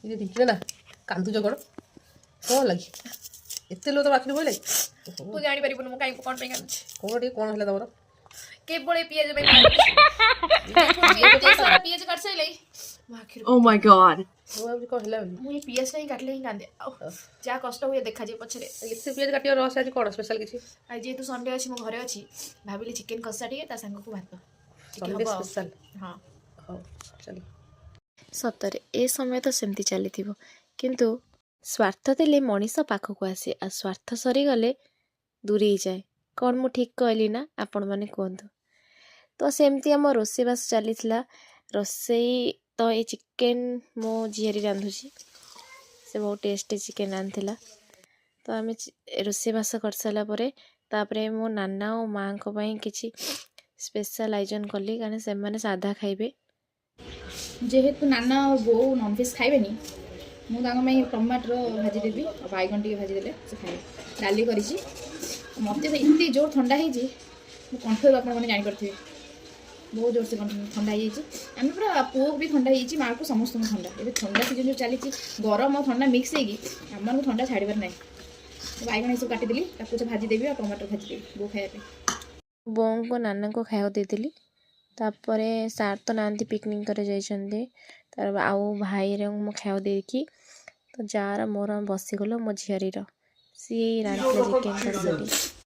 ये ढिंकी ना कांदुच कौन कौन लगी एत लो तो आखिर बोल तू जानी परिबुन मु काई कोन पे कांदुछि कौन टे कौन है तुम केबळे पियाज पे कांदुछि एते सारा पियाज काट सैलै आखिर Oh my god. कौन है मु ये पियाज नहीं काटले ही कांदे जा कष्ट हुए देखा जे पछरे एत पियाज काटिया रस आज कौन स्पेशल किसी आज जेतु संडे अछि मो घरे अछि भाबिली चिकन कषा टिके ता संग को भात संडे स्पेशल हां हो चल ସତରେ ଏ ସମୟ ତ ସେମିତି ଚାଲିଥିବ କିନ୍ତୁ ସ୍ୱାର୍ଥ ଥିଲେ ମଣିଷ ପାଖକୁ ଆସେ ଆଉ ସ୍ୱାର୍ଥ ସରିଗଲେ ଦୂରେଇ ଯାଏ। କ'ଣ ମୁଁ ଠିକ୍ କହିଲି ନା ଆପଣମାନେ କୁହନ୍ତୁ। ତ ସେମିତି ଆମ ରୋଷେଇବାସ ଚାଲିଥିଲା। ରୋଷେଇ ତ ଏ ଚିକେନ୍ ମୋ ଝିଆରୀ ରାନ୍ଧୁଛି। ସେ ବହୁତ ଟେଷ୍ଟି ଚିକେନ୍ ଆଣିଥିଲା। ତ ଆମେ ରୋଷେଇବାସ କରିସାରିଲା ପରେ ତାପରେ ମୋ ନାନା ଓ ମାଆଙ୍କ ପାଇଁ କିଛି ସ୍ପେଶାଲ ଆୟୋଜନ କଲି କାରଣ ସେମାନେ ସାଧା ଖାଇବେ। जेहेतु नाना और बो नॉनवेज खाइबेनी मु तांग में टमाटर भाजी देबी और बैगन टिके भाजी देले से खाइबे डाली करिछि मते तो इत्ते जोर ठंडा हे जी मु कंठ आपण माने जानि करथिबे बहुत जोर से ठंडा हे जी आमे पूरा पुओ भी ठंडा हे जी मां को समस्त ठंडा एबे ठंडा सीजन जो चली गरम और ठंडा मिक्स हे की हमन को ठंडा छाड़ीबार नै बैगन सब काटी देली ताकू से भाजी देबी और टमाटर भाजी देबी बो खाया पे बोऊଙ୍କୁ ନାନାଙ୍କୁ ଖାଇବାକୁ ଦେଇଥିଲି। ତାପରେ ସାର୍ ତ ନାହାନ୍ତି ପିକନିକ୍ କରି ଯାଇଛନ୍ତି। ତାର ଆଉ ଭାଇର ମୁଁ ଖାଇବାକୁ ଦେଇକି ତ ଯାହାର ମୋର ବସିଗଲୁ ମୋ ଝିଆରୀର ସିଏ ରାନ୍ଧିଥିଲା ଚିକେନ୍ କଷାଟି।